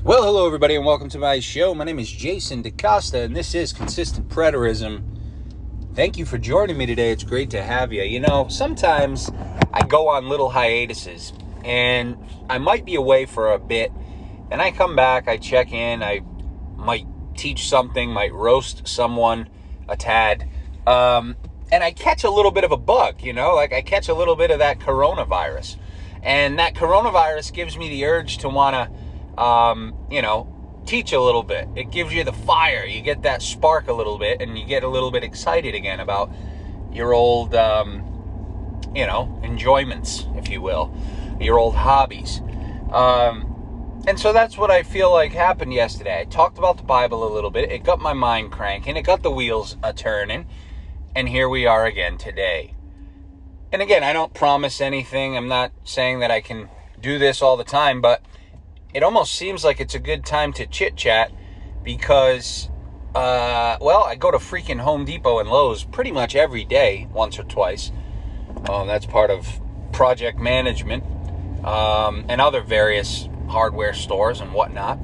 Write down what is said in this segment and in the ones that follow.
Well, hello everybody and welcome to my show. My name is Jason DaCosta and this is Consistent Preterism. Thank you for joining me today. It's great to have you. You know, sometimes I go on little hiatuses and I might be away for a bit. Then I come back, I check in, I might teach something, might roast someone a tad. And I catch a little bit of a bug, like I catch a little bit of that coronavirus. And that coronavirus gives me the urge to want to teach a little bit. It gives you the fire. You get that spark a little bit and you get a little bit excited again about your old, enjoyments, if you will, your old hobbies. And so that's what I feel like happened yesterday. I talked about the Bible a little bit. It got my mind cranking. It got the wheels a-turning. And here we are again today. And again, I don't promise anything. I'm not saying that I can do this all the time, but it almost seems like it's a good time to chit-chat because, I go to freaking Home Depot and Lowe's pretty much every day, once or twice. That's part of project management and other various hardware stores and whatnot.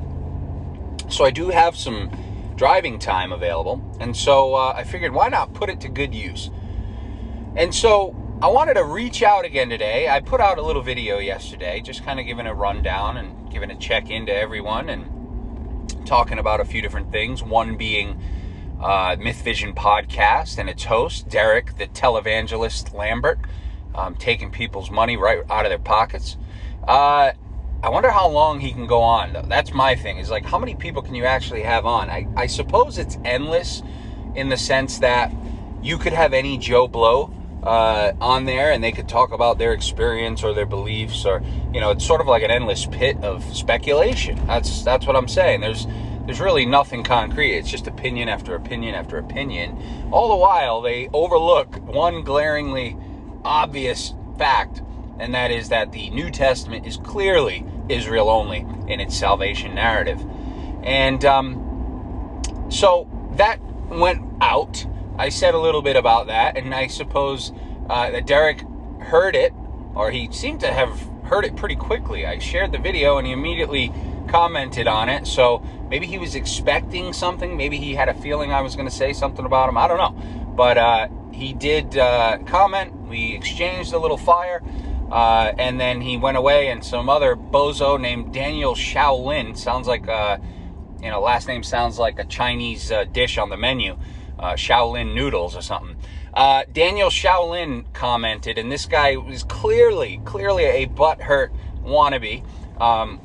So I do have some driving time available. And so I figured, why not put it to good use? And so I wanted to reach out again today. I put out a little video yesterday, just kind of giving a rundown and giving a check-in to everyone and talking about a few different things. One being Myth Vision Podcast and its host, Derek, the televangelist Lambert, taking people's money right out of their pockets. I wonder how long he can go on, though. That's my thing, is like, how many people can you actually have on? I suppose it's endless in the sense that you could have any Joe Blow on there and they could talk about their experience or their beliefs, or it's sort of like an endless pit of speculation. That's what I'm saying. There's really nothing concrete. It's just opinion after opinion after opinion. All the while they overlook one glaringly obvious fact, and that is that the New Testament is clearly Israel only in its salvation narrative. And so that went out. I said a little bit about that, and I suppose that Derek heard it, or he seemed to have heard it pretty quickly. I shared the video, and he immediately commented on it, so maybe he was expecting something. Maybe he had a feeling I was going to say something about him. I don't know. But he did comment. We exchanged a little fire, and then he went away, and some other bozo named Daniel Shaolin, sounds like, last name sounds like a Chinese dish on the menu. Shaolin noodles or something. Daniel Shaolin commented, and this guy was clearly a butthurt wannabe,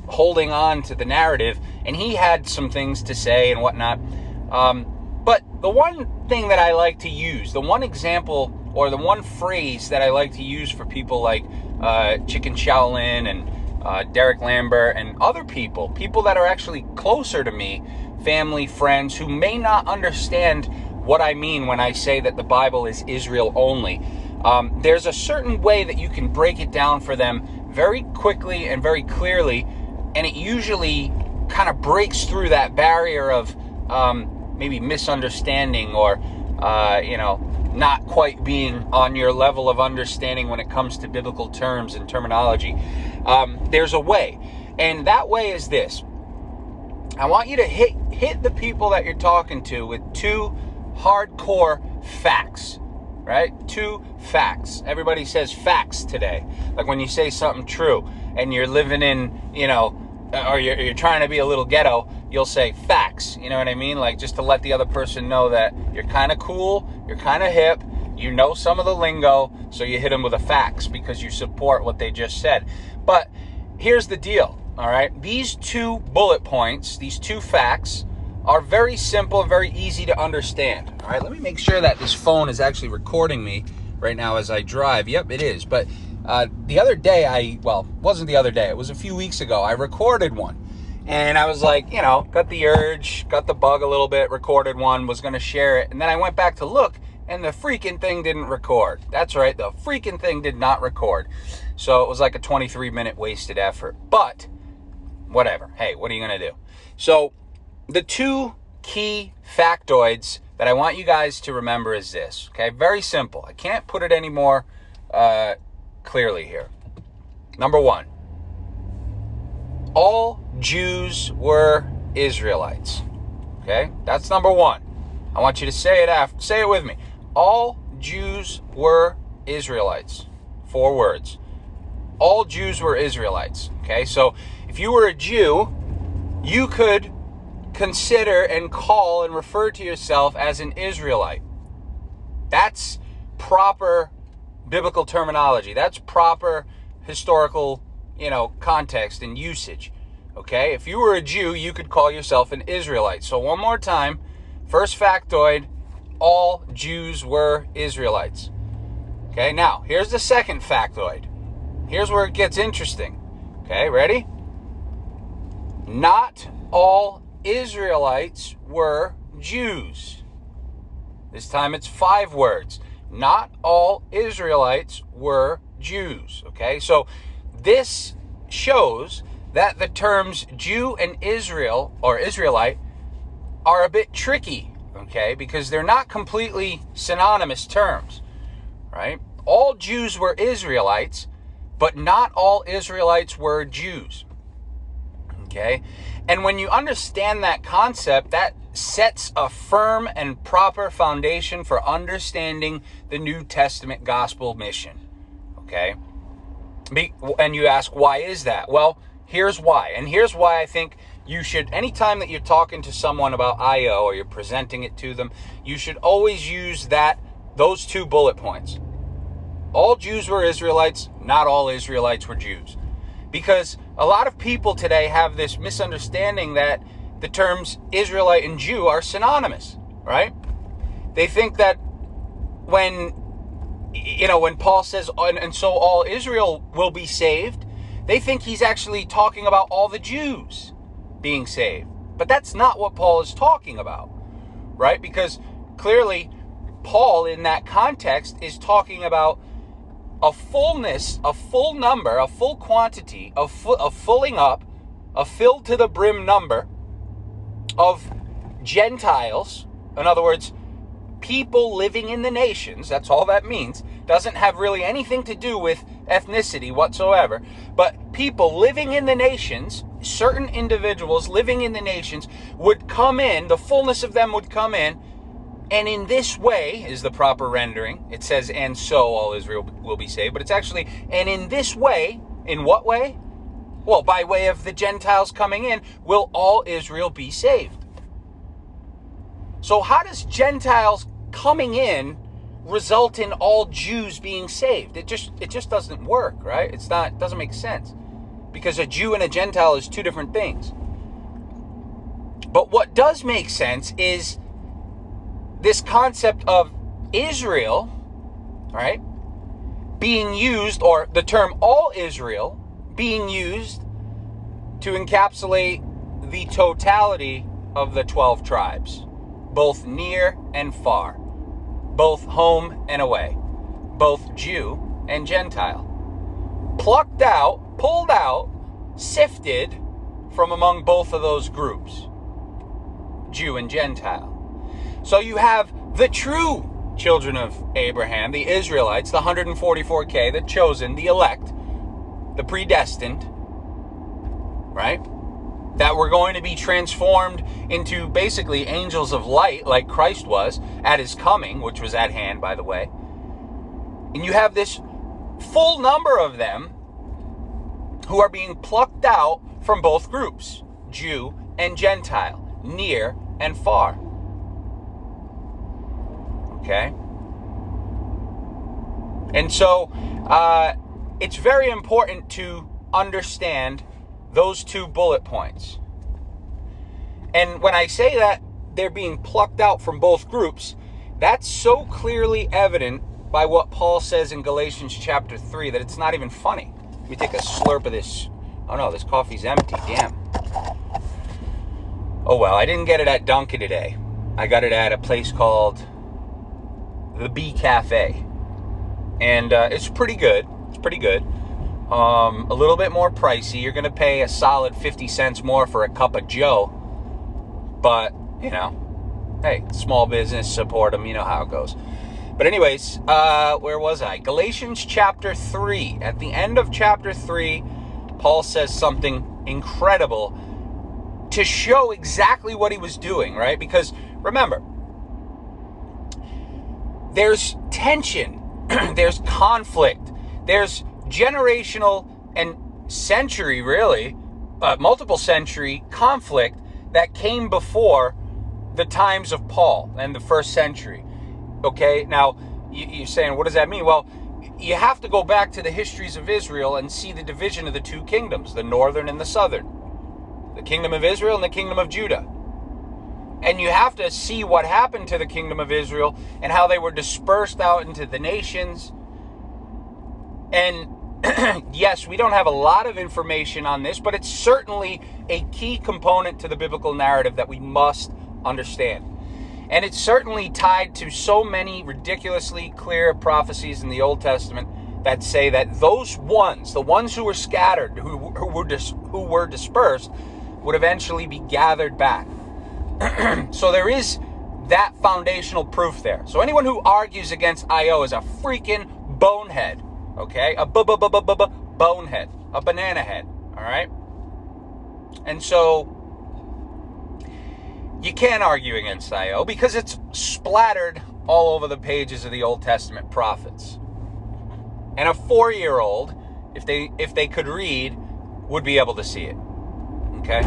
holding on to the narrative, and he had some things to say and whatnot. But the one thing that I like to use, the one example or the one phrase that I like to use for people like Chicken Shaolin and Derek Lambert and other people that are actually closer to me, family, friends, who may not understand what I mean when I say that the Bible is Israel only. There's a certain way that you can break it down for them very quickly and very clearly, and it usually kind of breaks through that barrier of maybe misunderstanding or, not quite being on your level of understanding when it comes to biblical terms and terminology. There's a way, and that way is this. I want you to hit the people that you're talking to with two hardcore facts, right? Two facts. Everybody says facts today. Like when you say something true and you're living in, or you're trying to be a little ghetto, you'll say facts. You know what I mean? Like just to let the other person know that you're kind of cool, you're kind of hip, you know some of the lingo, so you hit them with a facts because you support what they just said. But here's the deal, all right? These two bullet points, these two facts, are very simple, very easy to understand. All right, let me make sure that this phone is actually recording me right now as I drive. Yep, it is. But the other day, wasn't the other day, it was a few weeks ago, I recorded one. And I was like, got the urge, got the bug a little bit, recorded one, was going to share it. And then I went back to look, and the freaking thing didn't record. That's right, the freaking thing did not record. So it was like a 23-minute wasted effort. But whatever. Hey, what are you going to do? So the two key factoids that I want you guys to remember is this, okay? Very simple. I can't put it any more clearly here. Number one, all Jews were Israelites. Okay? That's number one. I want you to say it with me. All Jews were Israelites. 4 words. All Jews were Israelites. Okay? So if you were a Jew, you could consider and call and refer to yourself as an Israelite. That's proper biblical terminology. That's proper historical, context and usage. Okay? If you were a Jew, you could call yourself an Israelite. So one more time, first factoid, all Jews were Israelites. Okay? Now, here's the second factoid. Here's where it gets interesting. Okay, ready? Not all Israelites were Jews. This time it's 5 words. Not all Israelites were Jews. Okay, so this shows that the terms Jew and Israel, or Israelite, are a bit tricky, okay, because they're not completely synonymous terms, right? All Jews were Israelites, but not all Israelites were Jews, okay? And when you understand that concept, that sets a firm and proper foundation for understanding the New Testament gospel mission, okay? And you ask, why is that? Well, here's why. And here's why I think you should, anytime that you're talking to someone about IO or you're presenting it to them, you should always use those 2 bullet points. All Jews were Israelites, not all Israelites were Jews. Because a lot of people today have this misunderstanding that the terms Israelite and Jew are synonymous, right? They think that when Paul says, and so all Israel will be saved, they think he's actually talking about all the Jews being saved. But that's not what Paul is talking about, right? Because clearly Paul in that context is talking about a fullness, a full number, a full quantity, a filling up, a filled to the brim number of Gentiles. In other words, people living in the nations. That's all that means. Doesn't have really anything to do with ethnicity whatsoever. But people living in the nations, certain individuals living in the nations would come in, the fullness of them would come in, and in this way is the proper rendering. It says, and so all Israel will be saved. But it's actually, and in this way, in what way? Well, by way of the Gentiles coming in, will all Israel be saved. So how does Gentiles coming in result in all Jews being saved? It just doesn't work, right? It doesn't make sense. Because a Jew and a Gentile is 2 different things. But what does make sense is this concept of Israel, right, being used, or the term all Israel being used to encapsulate the totality of the 12 tribes, both near and far, both home and away, both Jew and Gentile, plucked out, pulled out, sifted from among both of those groups, Jew and Gentile. So you have the true children of Abraham, the Israelites, the 144K, the chosen, the elect, the predestined, right? That were going to be transformed into basically angels of light like Christ was at his coming, which was at hand, by the way. And you have this full number of them who are being plucked out from both groups, Jew and Gentile, near and far. Okay? And so it's very important to understand those 2 bullet points. And when I say that they're being plucked out from both groups, that's so clearly evident by what Paul says in Galatians chapter 3 that it's not even funny. Let me take a slurp of this. Oh no, this coffee's empty. Damn. Oh well, I didn't get it at Dunkin' today. I got it at a place called the Bee Cafe. And it's pretty good. It's pretty good. A little bit more pricey. You're going to pay a solid 50 cents more for a cup of Joe. But, hey, small business, support them. You know how it goes. But anyways, where was I? Galatians chapter 3. At the end of chapter 3, Paul says something incredible to show exactly what he was doing, right? Because remember, there's tension, there's conflict, there's generational and century, really, multiple century conflict that came before the times of Paul and the first century. Okay, now you're saying, what does that mean? Well, you have to go back to the histories of Israel and see the division of the two kingdoms, the northern and the southern, the kingdom of Israel and the kingdom of Judah. And you have to see what happened to the kingdom of Israel and how they were dispersed out into the nations. And yes, we don't have a lot of information on this, but it's certainly a key component to the biblical narrative that we must understand. And it's certainly tied to so many ridiculously clear prophecies in the Old Testament that say that those ones, the ones who were scattered, who were dispersed, would eventually be gathered back. So there is that foundational proof there. So anyone who argues against I.O. is a freaking bonehead, okay? A bonehead, a banana head, all right? And so you can't argue against I.O. because it's splattered all over the pages of the Old Testament prophets. And a 4-year-old, if they could read, would be able to see it. Okay?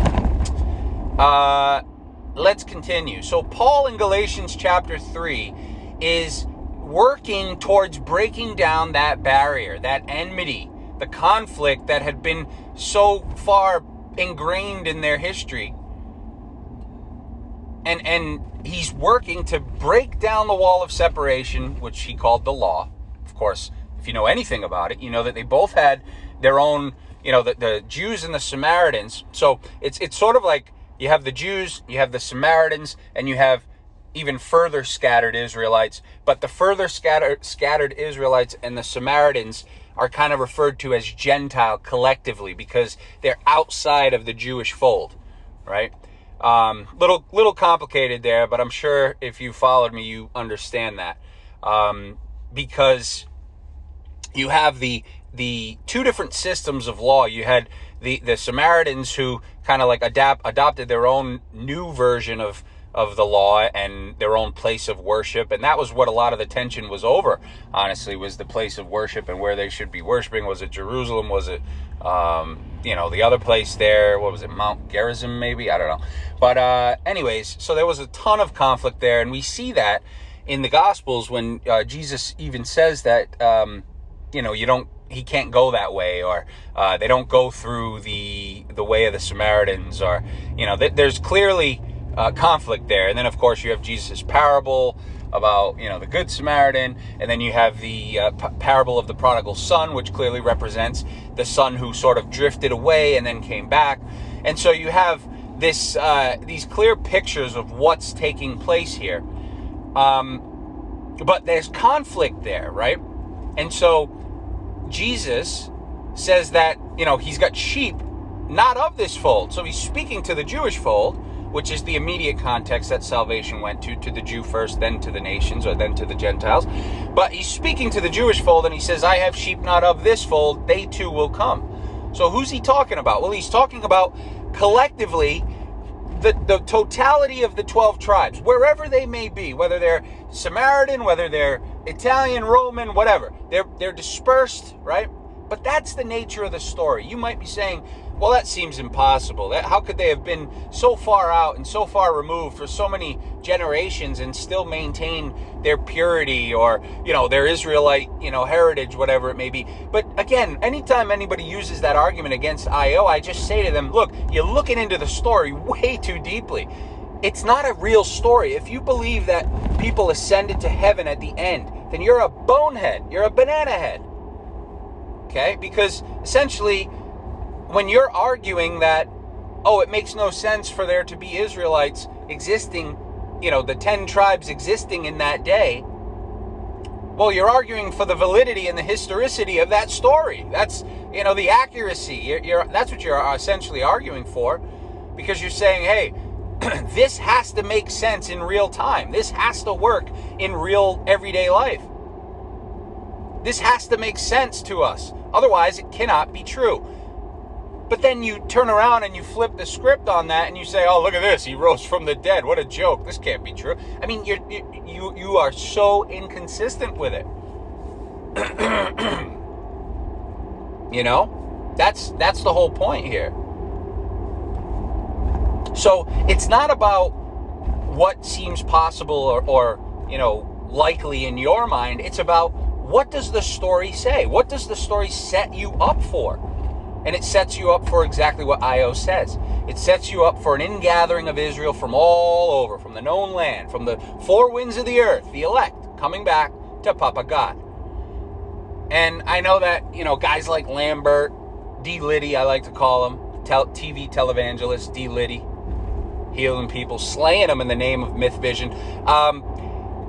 Let's continue. So Paul in Galatians chapter 3 is working towards breaking down that barrier, that enmity, the conflict that had been so far ingrained in their history. And he's working to break down the wall of separation, which he called the law. Of course, if you know anything about it, you know that they both had their own, the Jews and the Samaritans. So it's sort of like you have the Jews, you have the Samaritans, and you have even further scattered Israelites. But the further scattered Israelites and the Samaritans are kind of referred to as Gentile collectively because they're outside of the Jewish fold, right? Little complicated there, but I'm sure if you followed me, you understand that. Because you have the two different systems of law. You had the Samaritans who kind of like adopted their own new version of the law and their own place of worship. And that was what a lot of the tension was over, honestly, was the place of worship and where they should be worshiping. Was it Jerusalem? Was it, the other place there? What was it? Mount Gerizim, maybe? I don't know. But anyways, so there was a ton of conflict there. And we see that in the Gospels when Jesus even says that, he can't go that way, or they don't go through the way of the Samaritans, or, there's clearly conflict there. And then, of course, you have Jesus' parable about, the Good Samaritan, and then you have the parable of the prodigal son, which clearly represents the son who sort of drifted away and then came back. And so you have these clear pictures of what's taking place here. But there's conflict there, right? And so Jesus says that, he's got sheep not of this fold. So he's speaking to the Jewish fold, which is the immediate context that salvation went to the Jew first, then to the nations, or then to the Gentiles. But he's speaking to the Jewish fold, and he says, I have sheep not of this fold, they too will come. So who's he talking about? Well, he's talking about collectively the totality of the 12 tribes, wherever they may be, whether they're Samaritan, whether they're Italian, Roman, whatever. They're dispersed, right? But that's the nature of the story. You might be saying, well, that seems impossible. How could they have been so far out and so far removed for so many generations and still maintain their purity or, their Israelite, heritage, whatever it may be. But again, anytime anybody uses that argument against I.O., I just say to them, look, you're looking into the story way too deeply. It's not a real story. If you believe that people ascended to heaven at the end, then you're a bonehead. You're a banana head. Okay? Because essentially, when you're arguing that, it makes no sense for there to be Israelites existing, the 10 tribes existing in that day, well, you're arguing for the validity and the historicity of that story. That's, the accuracy. That's what you're essentially arguing for, because you're saying, hey, this has to make sense in real time. This has to work in real everyday life. This has to make sense to us. Otherwise, it cannot be true. But then you turn around and you flip the script on that and you say, oh, look at this. He rose from the dead. What a joke. This can't be true. I mean, you are so inconsistent with it. You know, that's the whole point here. So it's not about what seems possible or you know, likely in your mind. It's about, what does the story say? What does the story set you up for? And it sets you up for exactly what Io says. It sets you up for an ingathering of Israel from all over, from the known land, from the four winds of the earth, the elect, coming back to Papa God. And I know that, you know, guys like Lambert, D. Liddy, I like to call him, TV televangelist, D. Liddy, healing people, slaying them in the name of Myth Vision.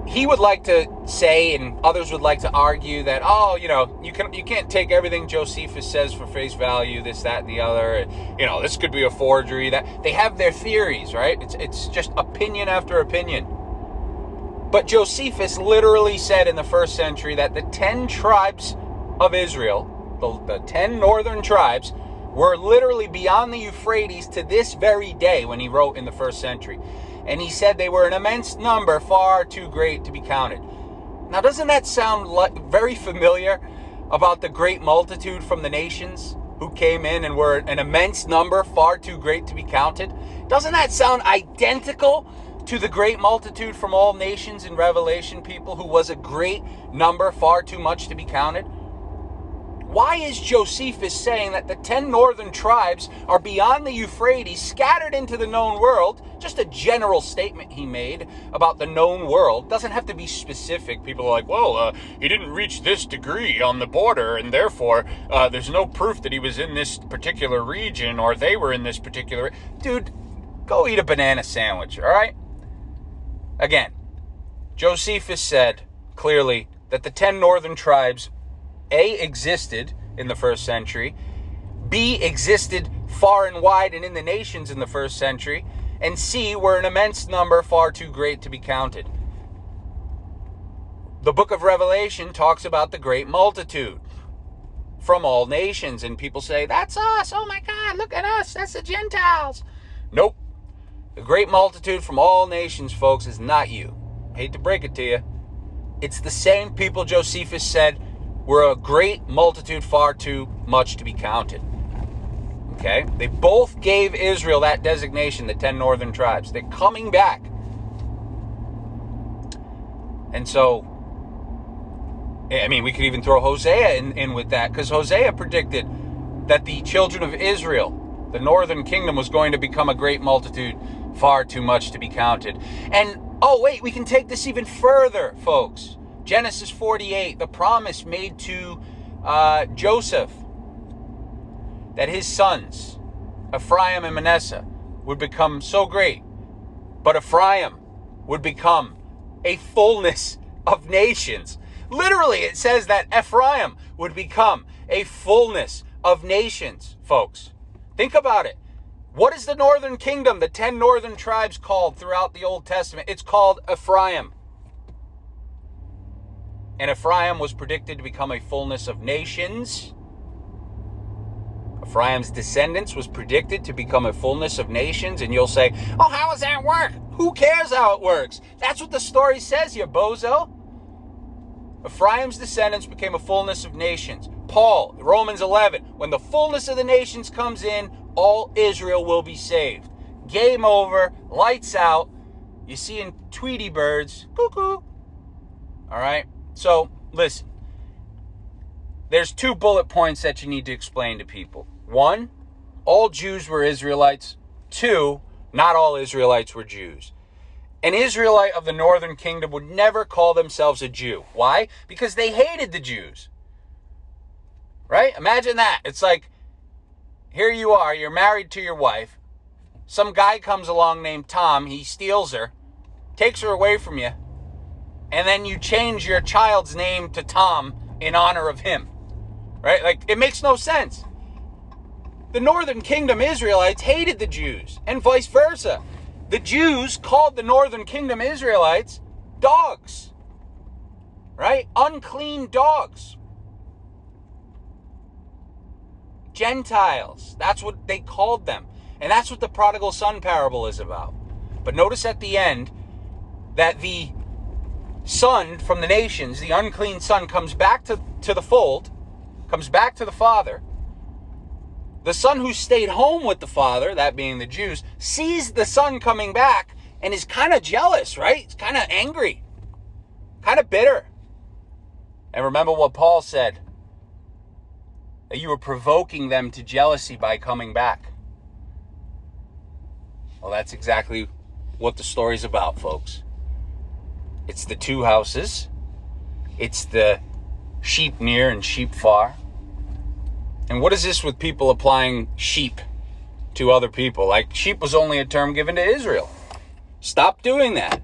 He would like to say, and others would like to argue that, oh, you know, you can't take everything Josephus says for face value, this, that, and the other. You know, this could be a forgery. That they have their theories, right? It's just opinion after opinion. But Josephus literally said in the first century that the 10 tribes of Israel, the 10 northern tribes, were literally beyond the Euphrates to this very day when he wrote in the first century. And he said they were an immense number, far too great to be counted. Now, doesn't that sound very familiar about the great multitude from the nations who came in and were an immense number, far too great to be counted? Doesn't that sound identical to the great multitude from all nations in Revelation, people who was a great number, far too much to be counted? Why is Josephus saying that the 10 northern tribes are beyond the Euphrates, scattered into the known world? Just a general statement he made about the known world. Doesn't have to be specific. People are like, well, he didn't reach this degree on the border, and therefore there's no proof that he was in this particular region or they were in this particular... Dude, go eat a banana sandwich, all right? Again, Josephus said clearly that the 10 northern tribes A, existed in the first century, B, existed far and wide and in the nations in the first century, and C, were an immense number, far too great to be counted. The book of Revelation talks about the great multitude from all nations, and people say, that's us, oh my God, look at us, that's the Gentiles. Nope. The great multitude from all nations, folks, is not you. Hate to break it to you. It's the same people Josephus said were a great multitude, far too much to be counted. Okay? They both gave Israel that designation, the 10 northern tribes. They're coming back. And so, I mean, we could even throw Hosea in with that, because Hosea predicted that the children of Israel, the northern kingdom, was going to become a great multitude, far too much to be counted. And, oh wait, we can take this even further, folks. Genesis 48, the promise made to Joseph that his sons, Ephraim and Manasseh, would become so great. But Ephraim would become a fullness of nations. Literally, it says that Ephraim would become a fullness of nations, folks. Think about it. What is the northern kingdom, the 10 northern tribes, called throughout the Old Testament? It's called Ephraim. And Ephraim was predicted to become a fullness of nations. Ephraim's descendants was predicted to become a fullness of nations. And you'll say, oh, how does that work? Who cares how it works? That's what the story says, you bozo. Ephraim's descendants became a fullness of nations. Paul, Romans 11, when the fullness of the nations comes in, all Israel will be saved. Game over, lights out. You see in Tweety birds, cuckoo. All right? So, listen. There's 2 bullet points that you need to explain to people. 1, all Jews were Israelites. 2, not all Israelites were Jews. An Israelite of the northern kingdom would never call themselves a Jew. Why? Because they hated the Jews. Right? Imagine that. It's like, here you are, you're married to your wife. Some guy comes along named Tom, he steals her, takes her away from you, and then you change your child's name to Tom in honor of him. Right? Like, it makes no sense. The northern kingdom Israelites hated the Jews, and vice versa. The Jews called the northern kingdom Israelites dogs. Right? Unclean dogs. Gentiles. That's what they called them. And that's what the prodigal son parable is about. But notice at the end that the son from the nations, the unclean son, comes back to the fold, comes back to the father. The son who stayed home with the father, that being the Jews, sees the son coming back and is kind of jealous, right? He's kind of angry, kind of bitter. And remember what Paul said, that you were provoking them to jealousy by coming back. Well, that's exactly what the story's about, folks. It's the two houses. It's the sheep near and sheep far. And what is this with people applying sheep to other people? Like, sheep was only a term given to Israel. Stop doing that.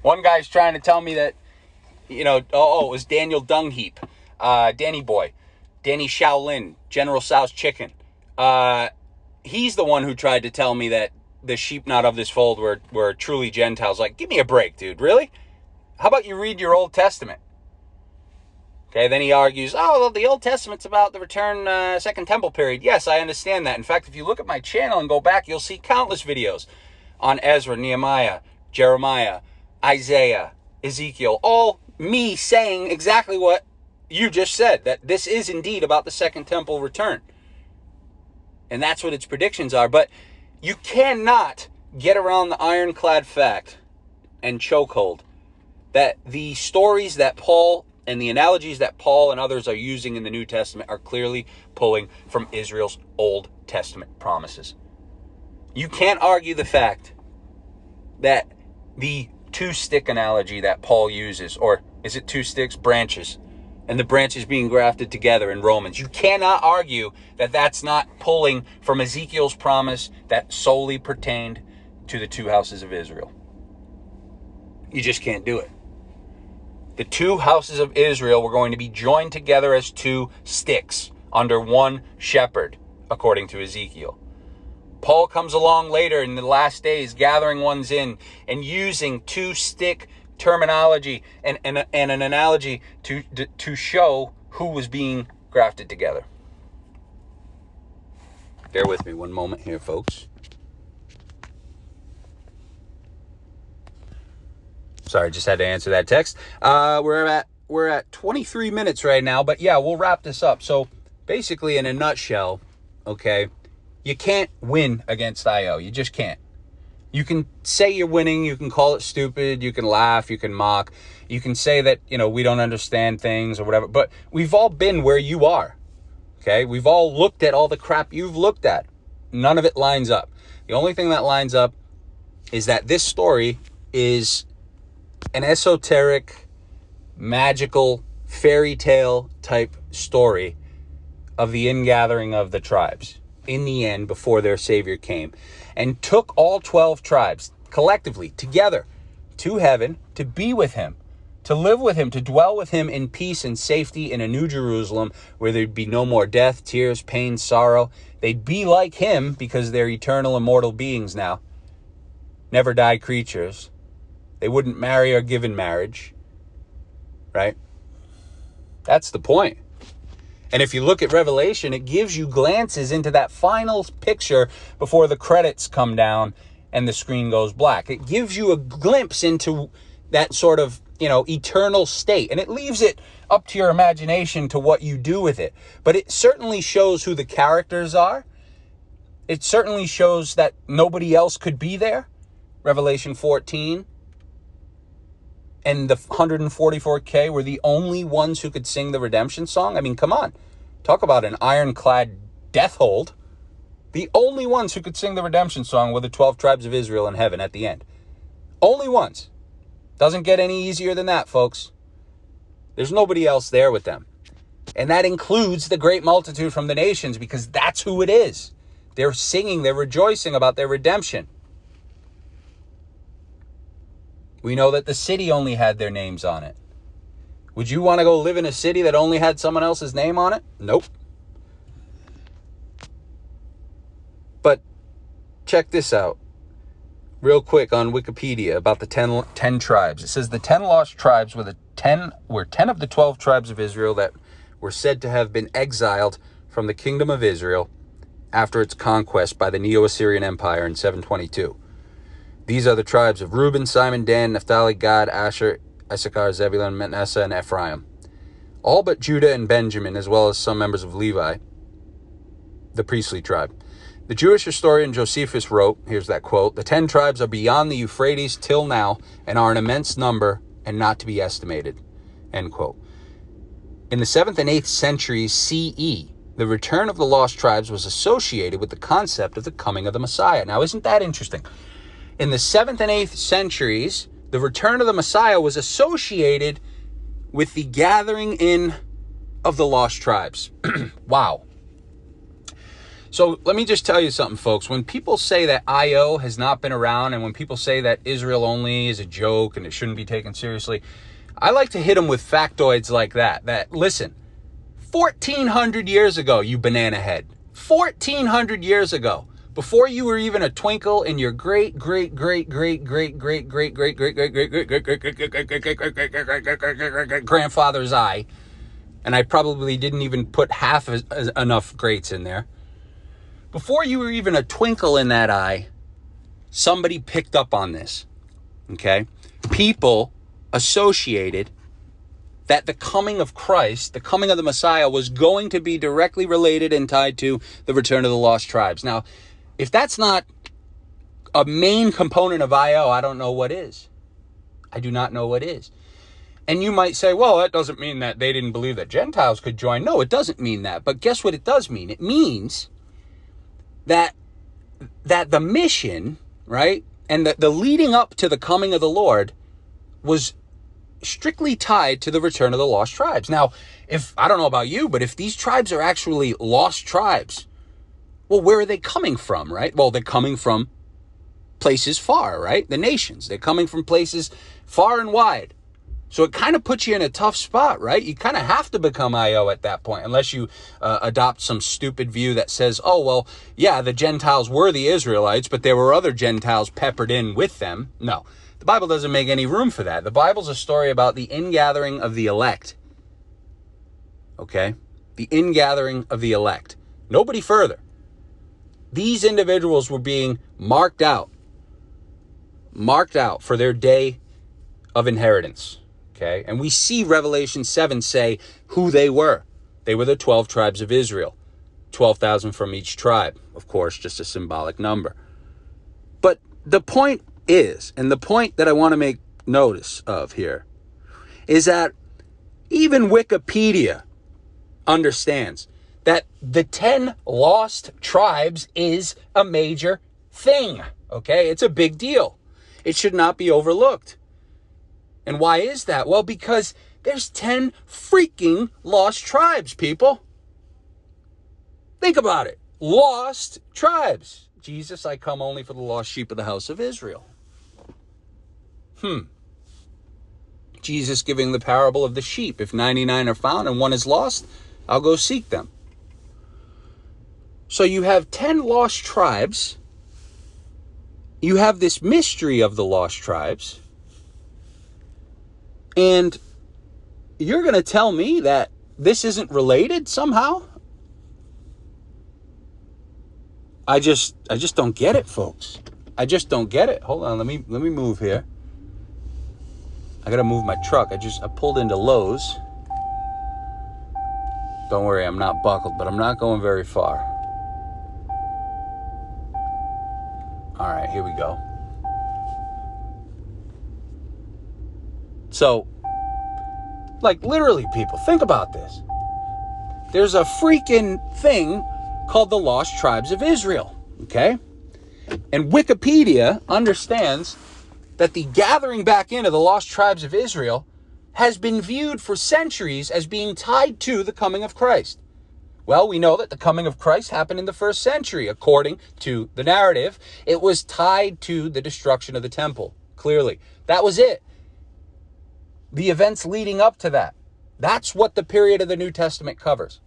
One guy's trying to tell me that, it was Daniel Dungheap, Danny Boy, Danny Shaolin, General Tso's chicken. He's the one who tried to tell me that the sheep not of this fold were truly Gentiles. Like, give me a break, dude. Really? How about you read your Old Testament? Okay, then he argues, well, the Old Testament's about the return Second Temple period. Yes, I understand that. In fact, if you look at my channel and go back, you'll see countless videos on Ezra, Nehemiah, Jeremiah, Isaiah, Ezekiel, all me saying exactly what you just said, that this is indeed about the Second Temple return. And that's what its predictions are. But you cannot get around the ironclad fact and chokehold that the stories that Paul and the analogies that Paul and others are using in the New Testament are clearly pulling from Israel's Old Testament promises. You can't argue the fact that the two-stick analogy that Paul uses, or is it two sticks? Branches. And the branches being grafted together in Romans. You cannot argue that that's not pulling from Ezekiel's promise that solely pertained to the two houses of Israel. You just can't do it. The two houses of Israel were going to be joined together as two sticks under one shepherd, according to Ezekiel. Paul comes along later in the last days, gathering ones in and using two-stick terminology and an analogy to show who was being grafted together. Bear with me one moment here, folks. Sorry, just had to answer that text. We're at 23 minutes right now, but yeah, we'll wrap this up. So basically, in a nutshell, okay, you can't win against IO. You just can't. You can say you're winning, you can call it stupid, you can laugh, you can mock, you can say that, we don't understand things or whatever, but we've all been where you are, okay? We've all looked at all the crap you've looked at. None of it lines up. The only thing that lines up is that this story is an esoteric, magical, fairy tale type story of the ingathering of the tribes in the end before their Savior came and took all 12 tribes collectively together to heaven to be with him, to live with him, to dwell with him in peace and safety in a new Jerusalem where there'd be no more death, tears, pain, sorrow. They'd be like him because they're eternal, immortal beings now, never die creatures. They wouldn't marry or give in marriage, right? That's the point. And if you look at Revelation, it gives you glances into that final picture before the credits come down and the screen goes black. It gives you a glimpse into that sort of, eternal state. And it leaves it up to your imagination to what you do with it. But it certainly shows who the characters are. It certainly shows that nobody else could be there. Revelation 14. And the 144K were the only ones who could sing the redemption song. I mean, come on. Talk about an ironclad death hold. The only ones who could sing the redemption song were the 12 tribes of Israel in heaven at the end. Only ones. Doesn't get any easier than that, folks. There's nobody else there with them. And that includes the great multitude from the nations, because that's who it is. They're singing, they're rejoicing about their redemption. We know that the city only had their names on it. Would you want to go live in a city that only had someone else's name on it? Nope. But check this out real quick on Wikipedia about the 10 tribes. It says the 10 lost tribes were 10 of the 12 tribes of Israel that were said to have been exiled from the kingdom of Israel after its conquest by the Neo-Assyrian Empire in 722. These are the tribes of Reuben, Simon, Dan, Naphtali, Gad, Asher, Issachar, Zebulun, Manasseh, and Ephraim. All but Judah and Benjamin, as well as some members of Levi, the priestly tribe. The Jewish historian Josephus wrote, here's that quote, "The 10 tribes are beyond the Euphrates till now and are an immense number and not to be estimated." End quote. In the 7th and 8th centuries CE, the return of the lost tribes was associated with the concept of the coming of the Messiah. Now, isn't that interesting? In the 7th and 8th centuries, the return of the Messiah was associated with the gathering in of the lost tribes. Wow. So let me just tell you something, folks. When people say that IO has not been around and when people say that Israel only is a joke and it shouldn't be taken seriously, I like to hit them with factoids like that. Listen, 1,400 years ago, you banana head, 1,400 years ago, before you were even a twinkle in your grandfather's eye, and I probably didn't even put half enough greats in there. Before you were even a twinkle in that eye, somebody picked up on this, okay? People associated that the coming of Christ, the coming of the Messiah, was going to be directly related and tied to the return of the lost tribes. Now, if that's not a main component of IO, I don't know what is. I do not know what is. And you might say, well, that doesn't mean that they didn't believe that Gentiles could join. No, it doesn't mean that. But guess what it does mean? It means that the mission, right, and the leading up to the coming of the Lord was strictly tied to the return of the lost tribes. Now, I don't know about you, but if these tribes are actually lost tribes, well, where are they coming from, right? Well, they're coming from places far, right? The nations. They're coming from places far and wide. So it kind of puts you in a tough spot, right? You kind of have to become IO at that point, unless you adopt some stupid view that says, oh, well, yeah, the Gentiles were the Israelites, but there were other Gentiles peppered in with them. No, the Bible doesn't make any room for that. The Bible's a story about the ingathering of the elect. Okay? The ingathering of the elect. Nobody further. These individuals were being marked out for their day of inheritance. Okay, and we see Revelation 7 say who they were. They were the 12 tribes of Israel. 12,000 from each tribe. Of course, just a symbolic number. But the point is, and the point that I want to make notice of here, is that even Wikipedia understands that the 10 lost tribes is a major thing. Okay, it's a big deal. It should not be overlooked. And why is that? Well, because there's 10 freaking lost tribes, people. Think about it. Lost tribes. Jesus, I come only for the lost sheep of the house of Israel. Jesus giving the parable of the sheep. If 99 are found and one is lost, I'll go seek them. So you have 10 lost tribes. You have this mystery of the lost tribes. And you're going to tell me that this isn't related somehow? I just don't get it, folks. I just don't get it. Hold on, let me move here. I got to move my truck. I pulled into Lowe's. Don't worry, I'm not buckled, but I'm not going very far. All right, here we go. So, like literally, people, think about this. There's a freaking thing called the Lost Tribes of Israel, okay? And Wikipedia understands that the gathering back into the Lost Tribes of Israel has been viewed for centuries as being tied to the coming of Christ. Well, we know that the coming of Christ happened in the 1st century. According to the narrative, it was tied to the destruction of the temple, clearly. That was it. The events leading up to that. That's what the period of the New Testament covers.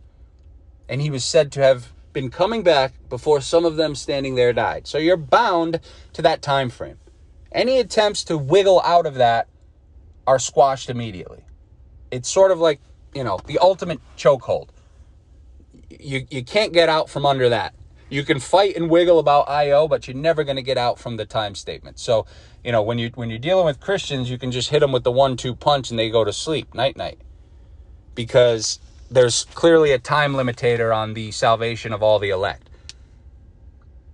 And he was said to have been coming back before some of them standing there died. So you're bound to that time frame. Any attempts to wiggle out of that are squashed immediately. It's sort of like, the ultimate chokehold. you can't get out from under that. You can fight and wiggle about IO, but you're never going to get out from the time statement. So, when you're dealing with Christians, you can just hit them with the 1-2 punch and they go to sleep, night, because there's clearly a time limitator on the salvation of all the elect.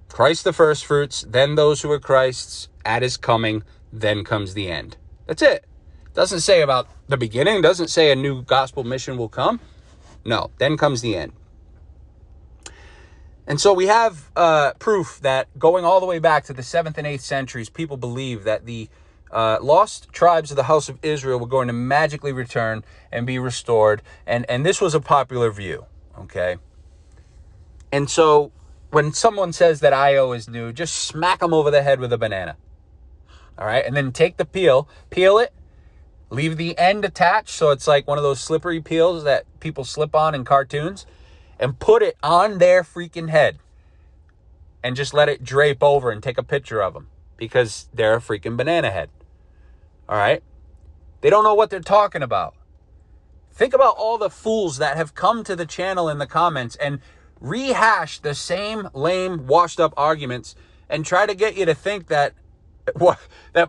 Christ the first fruits, then those who are Christ's at his coming, then comes the end. That's it. Doesn't say about the beginning, doesn't say a new gospel mission will come. No, then comes the end. And so we have proof that going all the way back to the 7th and 8th centuries, people believe that the lost tribes of the house of Israel were going to magically return and be restored. And this was a popular view, okay? And so when someone says that IO is new, just smack them over the head with a banana, all right? And then take the peel it, leave the end attached so it's like one of those slippery peels that people slip on in cartoons, and put it on their freaking head and just let it drape over and take a picture of them because they're a freaking banana head. All right? They don't know what they're talking about. Think about all the fools that have come to the channel in the comments and rehash the same lame, washed up arguments and try to get you to think that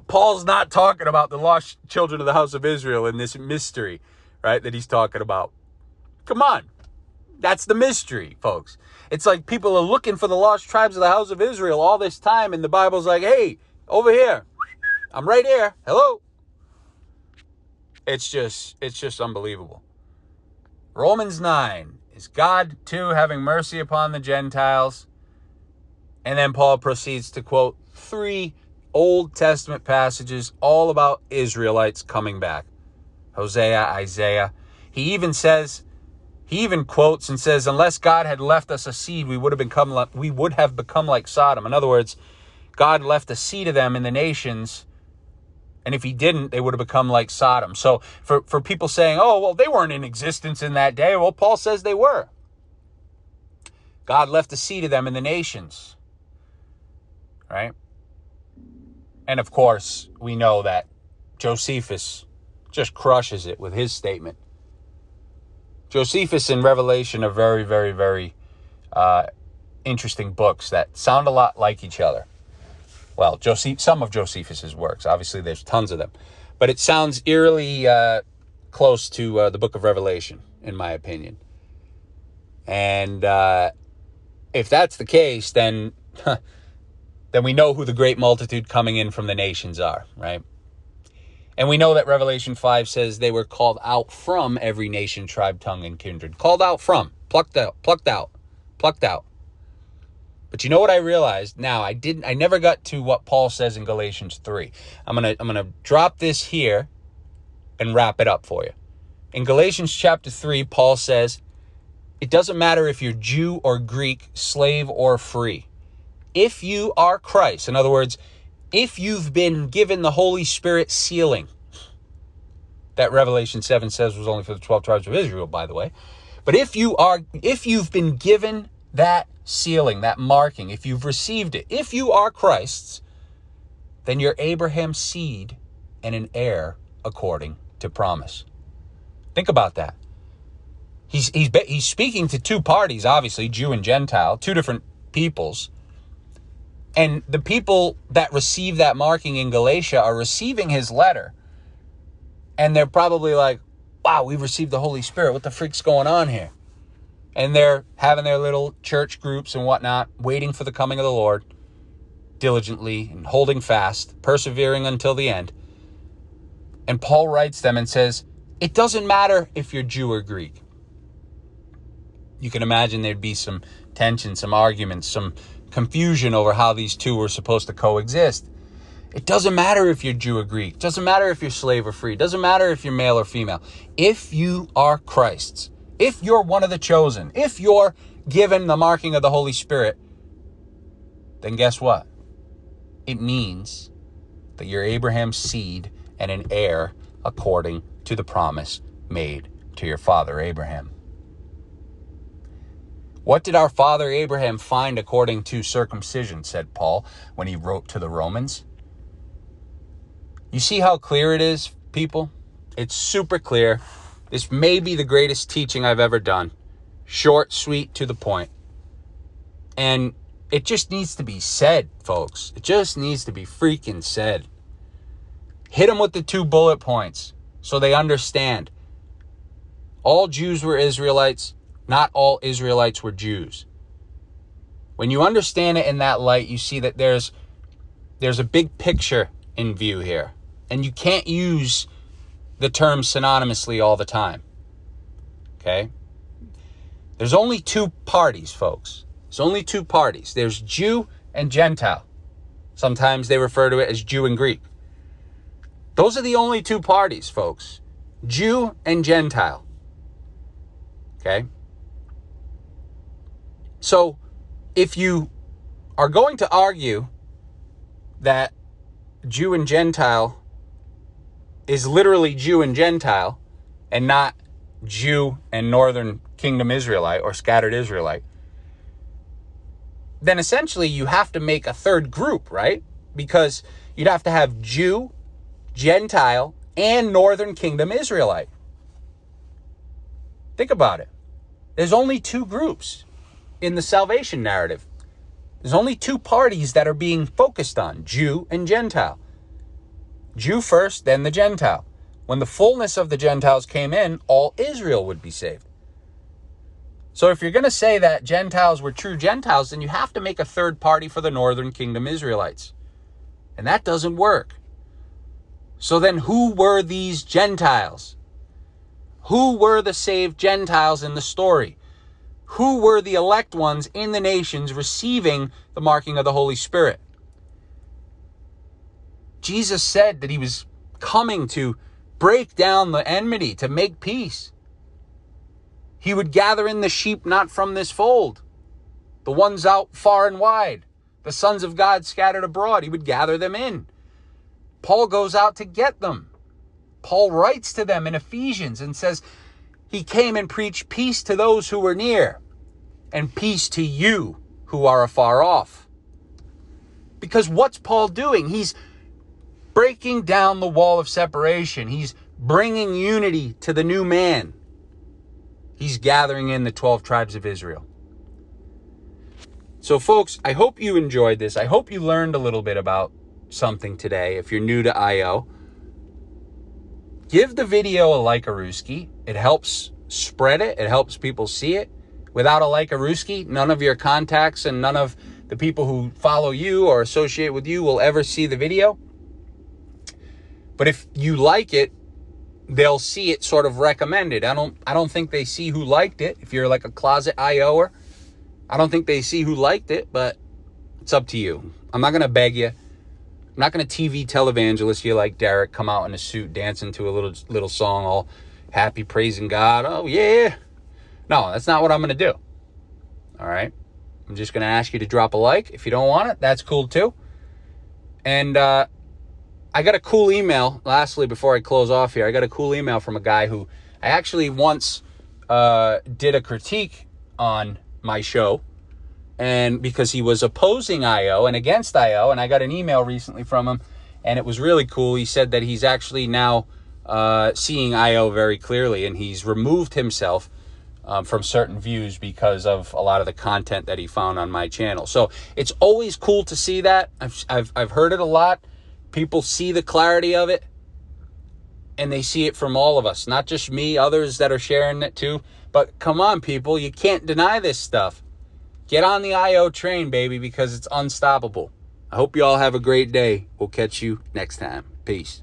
Paul's not talking about the lost children of the house of Israel in this mystery, right, that he's talking about. Come on. That's the mystery, folks. It's like people are looking for the lost tribes of the house of Israel all this time, and the Bible's like, hey, over here. I'm right here. Hello. It's just unbelievable. Romans 9, is God too having mercy upon the Gentiles? And then Paul proceeds to quote 3 Old Testament passages all about Israelites coming back. Hosea, Isaiah. He even quotes and says, unless God had left us a seed, we would have become like Sodom. In other words, God left a seed of them in the nations, and if he didn't, they would have become like Sodom. So for people saying, oh, well, they weren't in existence in that day. Well, Paul says they were. God left a seed of them in the nations. Right? And of course, we know that Josephus just crushes it with his statement. Josephus and Revelation are very, very, very interesting books that sound a lot like each other. Well, some of Josephus's works. Obviously, there's tons of them. But it sounds eerily close to the book of Revelation, in my opinion. And if that's the case, then we know who the great multitude coming in from the nations are, right? And we know that Revelation 5 says they were called out from every nation, tribe, tongue, and kindred. Called out from, plucked out. But you know what I realized? Now, I never got to what Paul says in Galatians 3. I'm gonna drop this here and wrap it up for you. In Galatians chapter 3, Paul says, it doesn't matter if you're Jew or Greek, slave or free. If you are Christ, in other words, if you've been given the Holy Spirit sealing, that Revelation 7 says was only for the 12 tribes of Israel, by the way. But if you've been given that sealing, that marking, if you've received it, if you are Christ's, then you're Abraham's seed and an heir according to promise. Think about that. He's speaking to two parties, obviously, Jew and Gentile, two different peoples. And the people that receive that marking in Galatia are receiving his letter. And they're probably like, wow, we've received the Holy Spirit. What the freak's going on here? And they're having their little church groups and whatnot, waiting for the coming of the Lord diligently and holding fast, persevering until the end. And Paul writes them and says, it doesn't matter if you're Jew or Greek. You can imagine there'd be some tension, some arguments, some confusion over how these two were supposed to coexist. It doesn't matter if you're Jew or Greek. It doesn't matter if you're slave or free. It doesn't matter if you're male or female. If you are Christ's, if you're one of the chosen, if you're given the marking of the Holy Spirit, then guess what? It means that you're Abraham's seed and an heir according to the promise made to your father Abraham. What did our father Abraham find according to circumcision, said Paul when he wrote to the Romans? You see how clear it is, people? It's super clear. This may be the greatest teaching I've ever done. Short, sweet, to the point. And it just needs to be said, folks. It just needs to be freaking said. Hit them with the 2 bullet points so they understand. All Jews were Israelites. Not all Israelites were Jews. When you understand it in that light, you see that there's a big picture in view here. And you can't use the term synonymously all the time. Okay? There's only 2 parties, folks. There's only 2 parties. There's Jew and Gentile. Sometimes they refer to it as Jew and Greek. Those are the only 2 parties, folks. Jew and Gentile. Okay? So, if you are going to argue that Jew and Gentile is literally Jew and Gentile and not Jew and Northern Kingdom Israelite or scattered Israelite, then essentially you have to make a third group, right? Because you'd have to have Jew, Gentile, and Northern Kingdom Israelite. Think about it. There's only 2 groups in the salvation narrative. There's only 2 parties that are being focused on, Jew and Gentile. Jew first, then the Gentile. When the fullness of the Gentiles came in, all Israel would be saved. So if you're going to say that Gentiles were true Gentiles, then you have to make a third party for the Northern Kingdom Israelites. And that doesn't work. So then who were these Gentiles? Who were the saved Gentiles in the story? Who were the elect ones in the nations receiving the marking of the Holy Spirit? Jesus said that he was coming to break down the enmity, to make peace. He would gather in the sheep not from this fold, the ones out far and wide, the sons of God scattered abroad. He would gather them in. Paul goes out to get them. Paul writes to them in Ephesians and says, he came and preached peace to those who were near and peace to you who are afar off. Because what's Paul doing? He's breaking down the wall of separation. He's bringing unity to the new man. He's gathering in the 12 tribes of Israel. So folks, I hope you enjoyed this. I hope you learned a little bit about something today. If you're new to IO, give the video a like-a-rooski. It helps spread it. It helps people see it. Without a like-a-rooski, none of your contacts and none of the people who follow you or associate with you will ever see the video. But if you like it, they'll see it sort of recommended. I don't think they see who liked it. If you're like a closet IOer, I don't think they see who liked it, but it's up to you. I'm not going to beg you. I'm not going to TV televangelist you like Derek, come out in a suit dancing to a little song all happy, praising God. Oh, yeah. No, that's not what I'm going to do. All right? I'm just going to ask you to drop a like. If you don't want it, that's cool too. And I got a cool email, lastly, before I close off here. I got a cool email from a guy who I actually once did a critique on my show, and because he was opposing IO and against IO, and I got an email recently from him, and it was really cool. He said that he's actually now seeing IO very clearly, and he's removed himself from certain views because of a lot of the content that he found on my channel. So it's always cool to see that. I've heard it a lot. People see the clarity of it, and they see it from all of us, not just me, others that are sharing it too. But come on, people, you can't deny this stuff. Get on the IO train, baby, because it's unstoppable. I hope you all have a great day. We'll catch you next time. Peace.